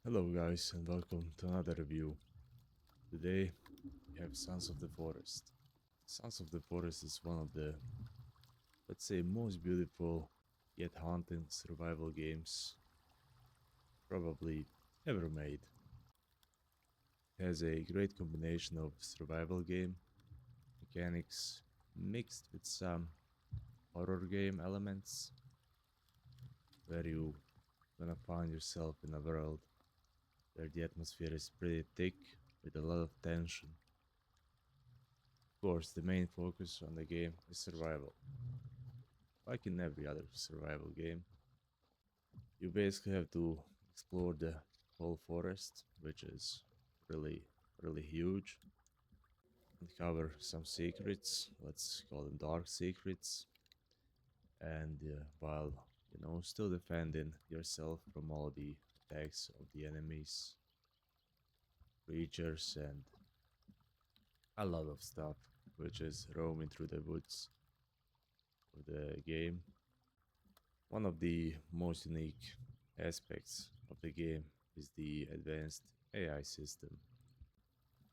Hello guys and welcome to another review. Today we have Sons of the Forest. Sons of the Forest is one of the, let's say, most beautiful yet haunting survival games probably ever made. It has a great combination of survival game mechanics mixed with some horror game elements where you gonna find yourself in a world where the atmosphere is pretty thick with a lot of tension. Of course, the main focus on the game is survival. Like in every other survival game, you basically have to explore the whole forest, which is really huge, uncover some secrets, let's call them dark secrets, and while still defending yourself from all the attacks of the enemies, creatures, and a lot of stuff which is roaming through the woods of the game. One of the most unique aspects of the game is the advanced AI system.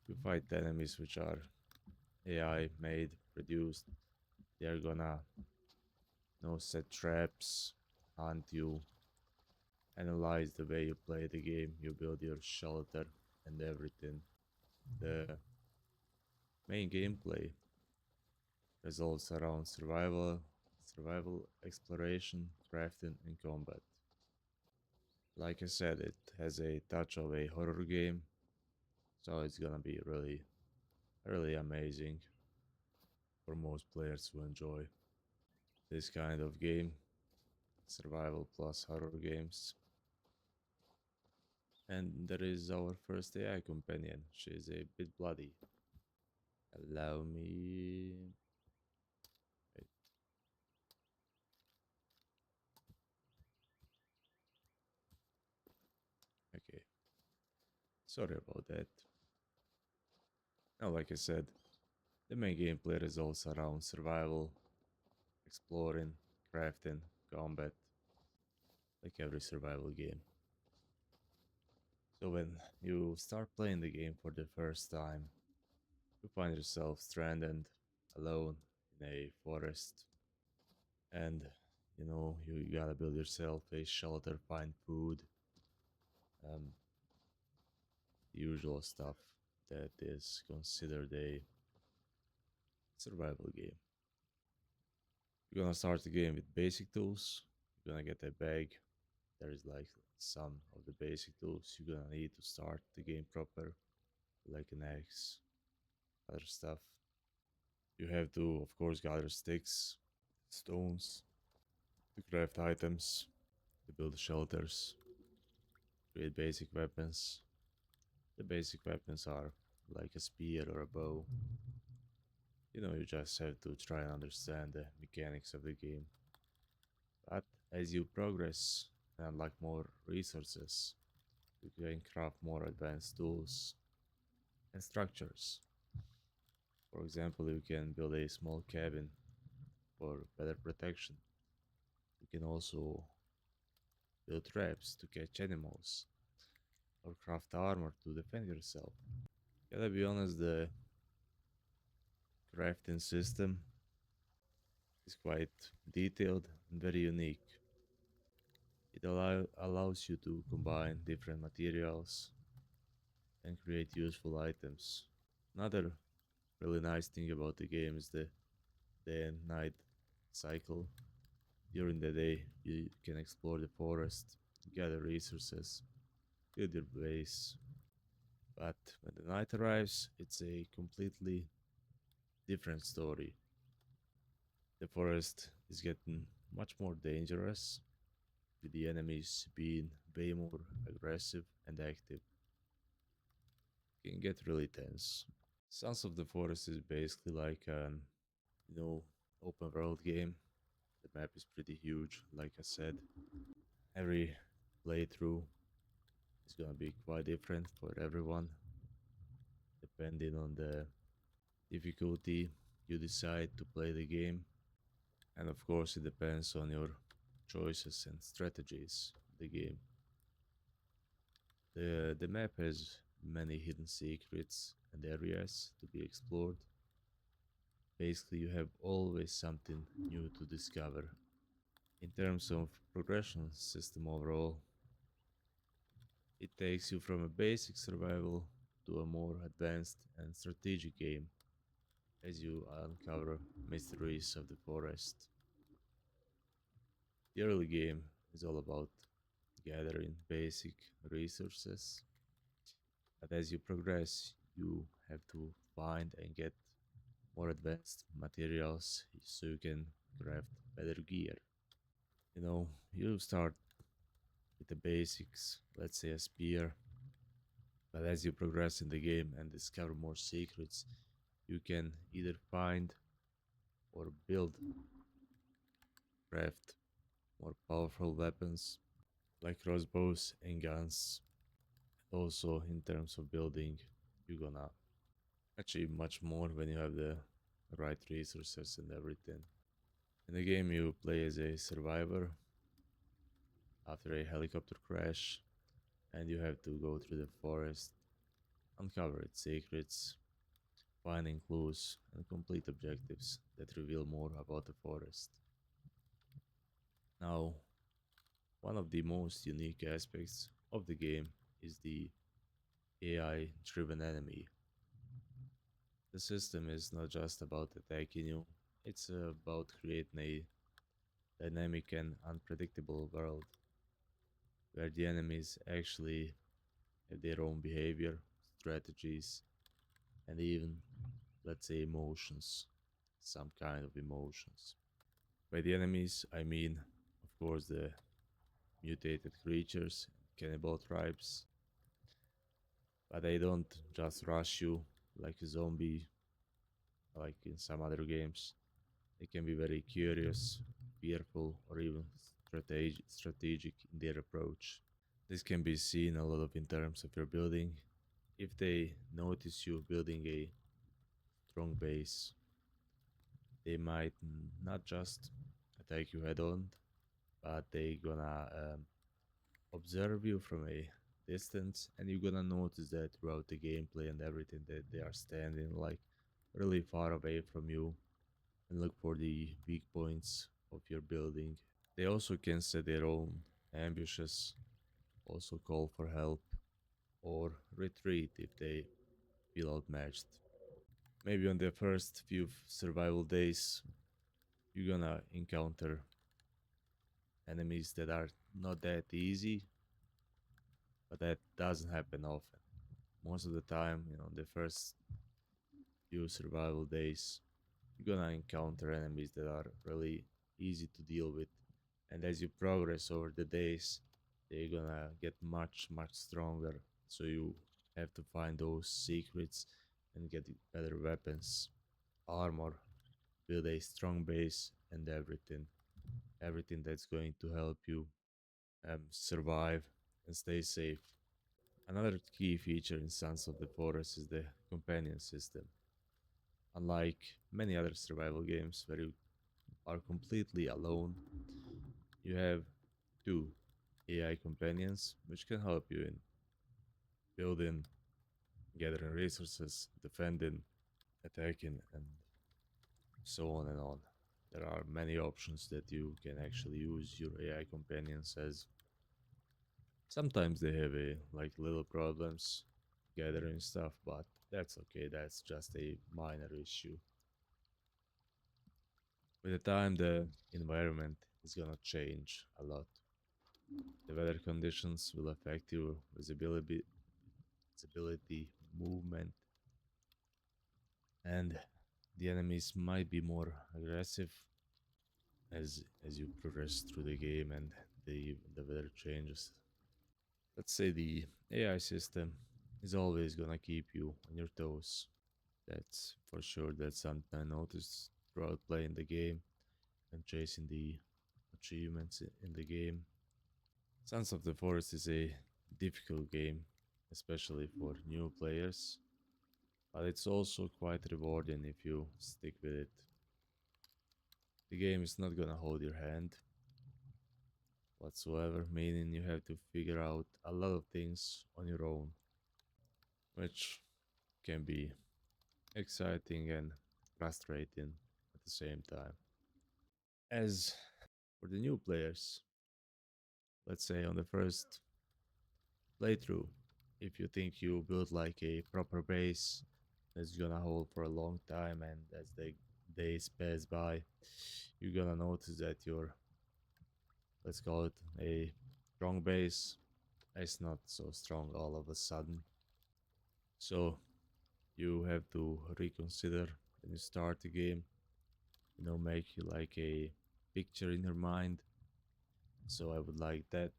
You fight enemies which are AI made, produced. They're gonna set traps, hunt you, analyze the way you play the game, you build your shelter and everything. The main gameplay revolves around survival, exploration, crafting, and combat. Like I said, it has a touch of a horror game, so it's gonna be really amazing for most players who enjoy this kind of game, survival plus horror games. And there is our first AI companion. She is a bit bloody. Allow me. Wait, okay, sorry about that. Now, like I said, the main gameplay revolves around survival, exploring, crafting, combat, like every survival game. So when you start playing the game for the first time, you find yourself stranded alone in a forest, and you gotta build yourself a shelter, find food, um, the usual stuff that is considered a survival game. You're gonna start the game with basic tools. You're gonna get a bag. There is like some of the basic tools you're gonna need to start the game proper, like an axe, other stuff. You have to, of course, gather sticks, stones to craft items, to build shelters, create basic weapons. The basic weapons are like a spear or a bow. You just have to try and understand the mechanics of the game. But as you progress and unlock more resources, you can craft more advanced tools and structures. For example, you can build a small cabin for better protection. You can also build traps to catch animals or craft armor to defend yourself. Gotta be honest, the crafting system is quite detailed and very unique. It allows you to combine different materials and create useful items. Another really nice thing about the game is the day and night cycle. During the day, you can explore the forest, gather resources, build your base. But when the night arrives, it's a completely different story. The forest is getting much more dangerous, with the enemies being way more aggressive and active. It can get really tense. Sons of the Forest is basically like an, you know, open world game. The map is pretty huge, like I said. Every playthrough is gonna be quite different for everyone, depending on the difficulty you decide to play the game. And of course, it depends on your choices and strategies in the game. The map has many hidden secrets and areas to be explored. Basically, you have always something new to discover. In terms of progression system overall, it takes you from a basic survival to a more advanced and strategic game as you uncover mysteries of the forest. The early game is all about gathering basic resources, but as you progress, you have to find and get more advanced materials so you can craft better gear. You start with the basics, let's say a spear, but as you progress in the game and discover more secrets, you can either find or build, craft more powerful weapons like crossbows and guns. Also, in terms of building, you're gonna achieve much more when you have the right resources and everything. In the game, you play as a survivor after a helicopter crash, and you have to go through the forest, uncover its secrets, finding clues, and complete objectives that reveal more about the forest. Now, one of the most unique aspects of the game is the AI driven enemy. The system is not just about attacking you, it's about creating a dynamic and unpredictable world where the enemies actually have their own behavior, strategies, and even, let's say, emotions. Some kind of emotions. By the enemies, I mean, of course, the mutated creatures, cannibal tribes, but they don't just rush you like a zombie, like in some other games. They can be very curious, fearful, or even strategic in their approach. This can be seen a lot of in terms of your building. If they notice you building a strong base, they might not just attack you head on, but they gonna observe you from a distance, and you're gonna notice that throughout the gameplay and everything that they are standing like really far away from you and look for the weak points of your building. They also can set their own ambushes, also call for help or retreat if they feel outmatched. Maybe on the first few survival days, you're gonna encounter enemies that are not that easy, but that doesn't happen often. Most of the time, the first few survival days, you're gonna encounter enemies that are really easy to deal with. And as you progress over the days, they're gonna get much, much stronger. So you have to find those secrets and get better weapons, armor, build a strong base, and everything. Everything that's going to help you survive and stay safe. Another key feature in Sons of the Forest is the companion system. Unlike many other survival games where you are completely alone, you have two AI companions which can help you in building, gathering resources, defending, attacking, and so on and on. There are many options that you can actually use your AI companions as. Sometimes they have a like little problems gathering stuff, but that's okay. That's just a minor issue. With the time, the environment is gonna change a lot. The weather conditions will affect your visibility, movement, and the enemies might be more aggressive as you progress through the game and the weather changes. Let's say the AI system is always gonna keep you on your toes. That's for sure. That's something I noticed throughout playing the game and chasing the achievements in the game. Sons of the Forest is a difficult game, especially for new players, but it's also quite rewarding if you stick with it. The game is not gonna hold your hand. whatsoever, meaning you have to figure out a lot of things on your own, which can be exciting and frustrating at the same time. As for the new players, let's say on the first playthrough, if you think you build like a proper base that's gonna hold for a long time, and as the days pass by, you're gonna notice that your, let's call it, a strong base is not so strong all of a sudden. So you have to reconsider when you start the game, make like a picture in your mind. So I would like that.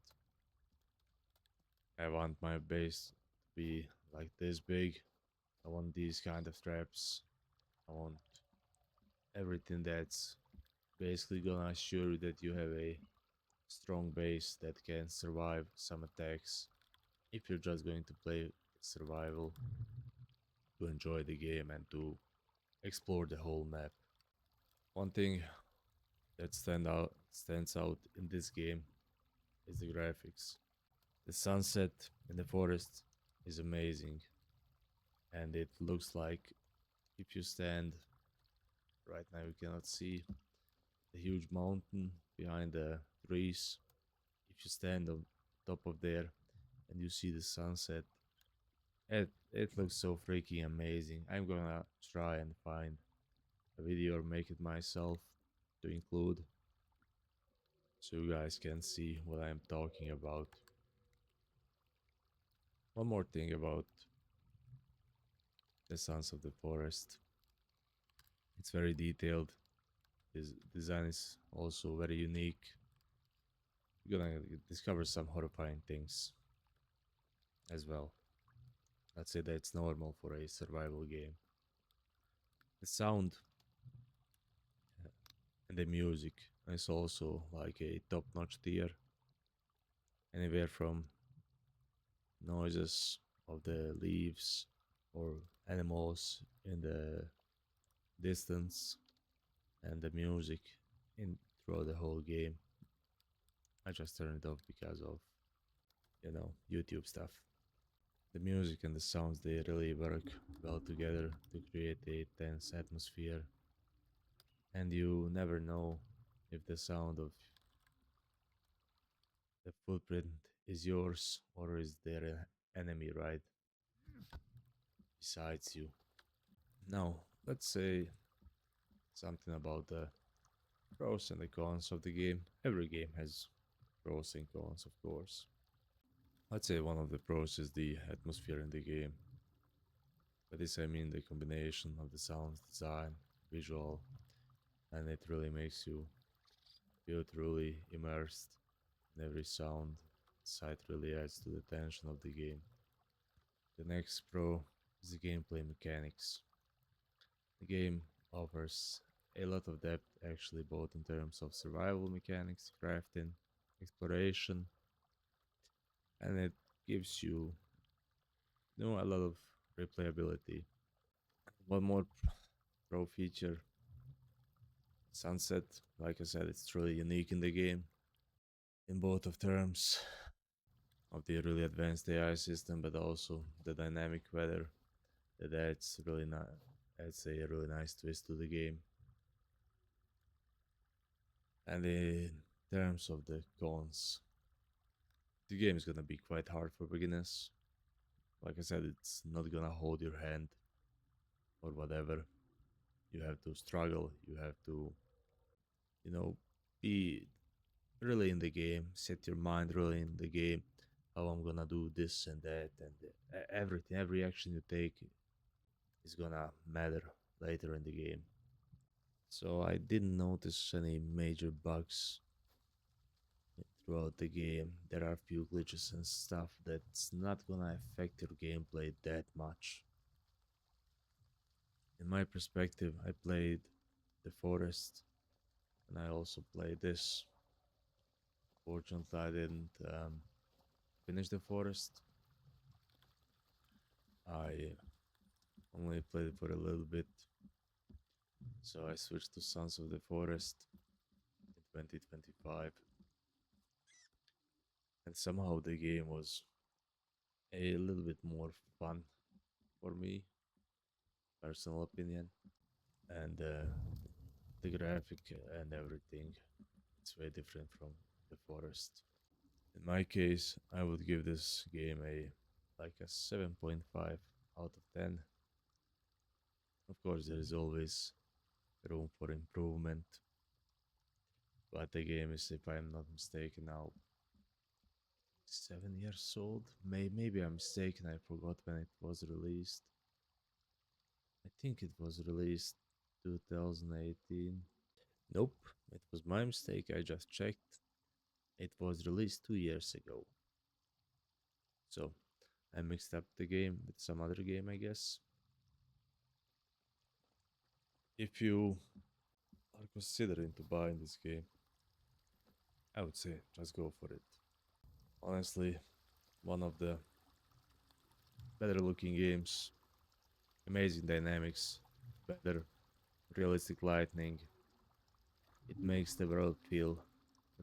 I want my base to be like this big. I want these kind of traps. I want everything that's basically gonna assure you that you have a strong base that can survive some attacks. If you're just going to play survival to enjoy the game and to explore the whole map. One thing that stands out in this game is the graphics. The sunset in the forest is amazing, and it looks like, if you stand right now, you cannot see the huge mountain behind the trees. If you stand on top of there and you see the sunset, it looks so freaking amazing. I'm gonna try and find a video or make it myself to include, so you guys can see what I'm talking about. One more thing about the Sons of the Forest. It's very detailed. His design is also very unique. You're gonna discover some horrifying things as well. Let's say that's normal for a survival game. The sound and the music is also like a top-notch tier. Anywhere from noises of the leaves or animals in the distance, and the music in throughout the whole game. I just turned it off because of, YouTube stuff. The music and the sounds, they really work well together to create a tense atmosphere, and you never know if the sound of the footprint is yours or is there an enemy right besides you. Now, let's say something about the pros and the cons of the game. Every game has pros and cons, of course. I'd say one of the pros is the atmosphere in the game. By this I mean the combination of the sounds, design, visual, and it really makes you feel truly immersed in every sound. Sight really adds to the tension of the game. The next pro is the gameplay mechanics. The game offers a lot of depth, actually, both in terms of survival mechanics, crafting, exploration, and it gives you, a lot of replayability. One more pro feature: sunset. Like I said, it's truly unique in the game in both of terms of the really advanced AI system, but also the dynamic weather that adds a really nice twist to the game. And in terms of the cons, the game is gonna be quite hard for beginners. Like I said, it's not gonna hold your hand or whatever. You have to struggle. You have to, be really in the game. Set your mind really in the game. How I'm gonna do this and that, and everything, every action you take is gonna matter later in the game. So I didn't notice any major bugs throughout the game. There are a few glitches and stuff that's not gonna affect your gameplay that much. In my perspective, I played the forest and I also played this. Fortunately, I didn't finish the forest. I only played it for a little bit, so I switched to Sons of the Forest in 2025. and somehow the game was a little bit more fun for me, personal opinion, and the graphic and everything. It's way different from the forest. In my case, I would give this game a like a 7.5 out of 10. Of course, there is always room for improvement, but the game is, if I'm not mistaken, now 7 years old. Maybe I'm mistaken. I forgot when it was released. I think it was released 2018. Nope, it was my mistake. I just checked. It was released 2 years ago. So I mixed up the game with some other game, I guess. If you are considering to buying this game, I would say just go for it. Honestly, one of the better looking games, amazing dynamics, better realistic lighting. It makes the world feel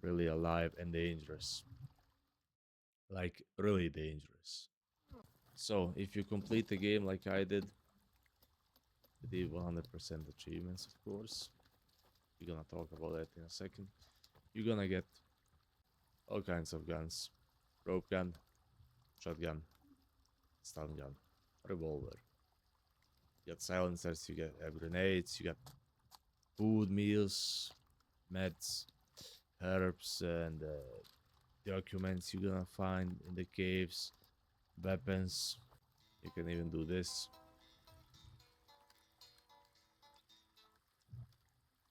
really alive and dangerous. Like, really dangerous. So, if you complete the game like I did, with the 100% achievements, of course, we're gonna talk about that in a second. You're gonna get all kinds of guns: rope gun, shotgun, stun gun, revolver. You got silencers, you get grenades, you got food, meals, meds, herbs, and documents you're gonna find in the caves, weapons. You can even do this.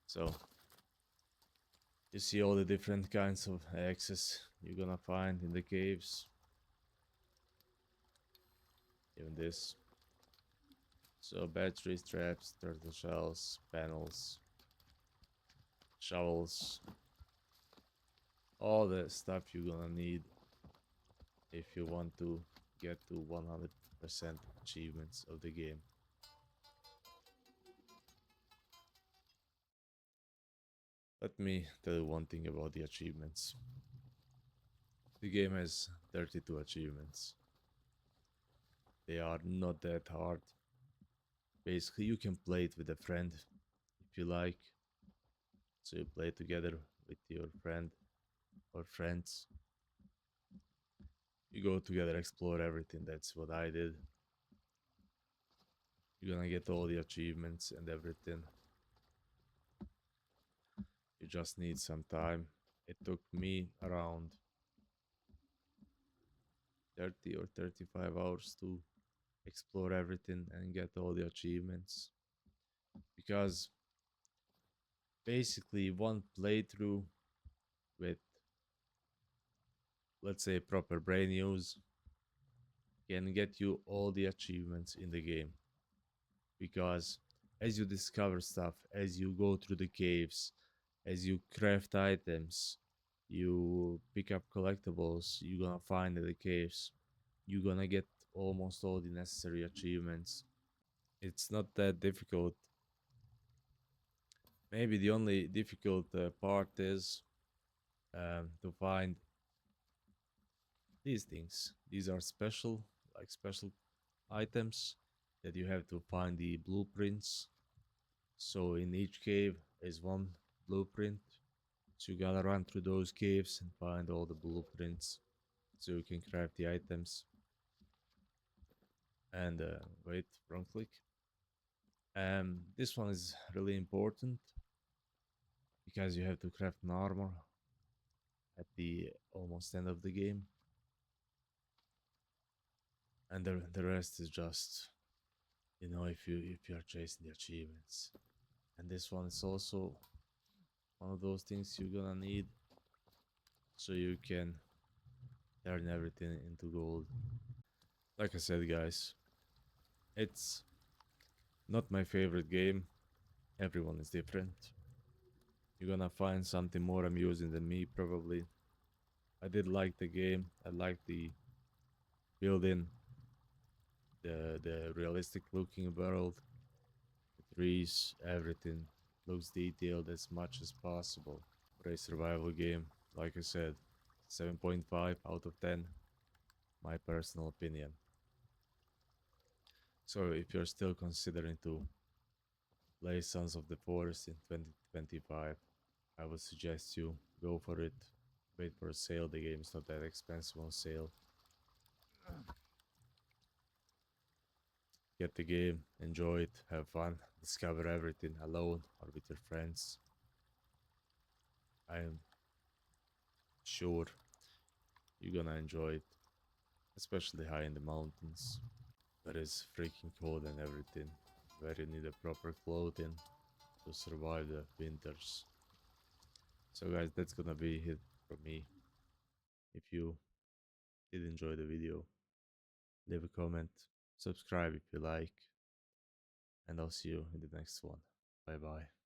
So you see all the different kinds of axes you're gonna find in the caves. Even this. So batteries, traps, turtle shells, panels, shovels, all the stuff you're gonna need if you want to get to 100% achievements of the game. Let me tell you one thing about the achievements. The game has 32 achievements. They are not that hard. Basically, you can play it with a friend if you like. So you play together with your friend or friends. You go together, explore everything. That's what I did. You're gonna get all the achievements and everything. You just need some time. It took me around 30 or 35 hours to explore everything and get all the achievements. Because basically, one playthrough with, let's say, proper brain use can get you all the achievements in the game. Because as you discover stuff, as you go through the caves, as you craft items, you pick up collectibles you're gonna find in the caves, you're gonna get almost all the necessary achievements. It's not that difficult. Maybe the only difficult part is to find these things. These are special, like special items that you have to find the blueprints. So in each cave is one blueprint. So you gotta run through those caves and find all the blueprints so you can craft the items. And wait, wrong click. This one is really important because you have to craft an armor at the almost end of the game, and the rest is just, if you are chasing the achievements. And this one is also one of those things you're gonna need so you can turn everything into gold. Like I said, guys, it's not my favorite game. Everyone is different. You're gonna find something more amusing than me, probably. I did like the game. I liked the building, the realistic looking world, the trees, everything looks detailed as much as possible for a survival game. Like I said, 7.5 out of 10, my personal opinion. So if you're still considering to play Sons of the Forest in 2025, I would suggest you go for it. Wait for a sale, the game is not that expensive on sale. Get the game, enjoy it, have fun, discover everything alone or with your friends. I am sure you're gonna enjoy it, especially high in the mountains, where it's freaking cold and everything, where you need a proper clothing to survive the winters. So guys, that's gonna be it from me. If you did enjoy the video, leave a comment, subscribe if you like, and I'll see you in the next one. Bye bye.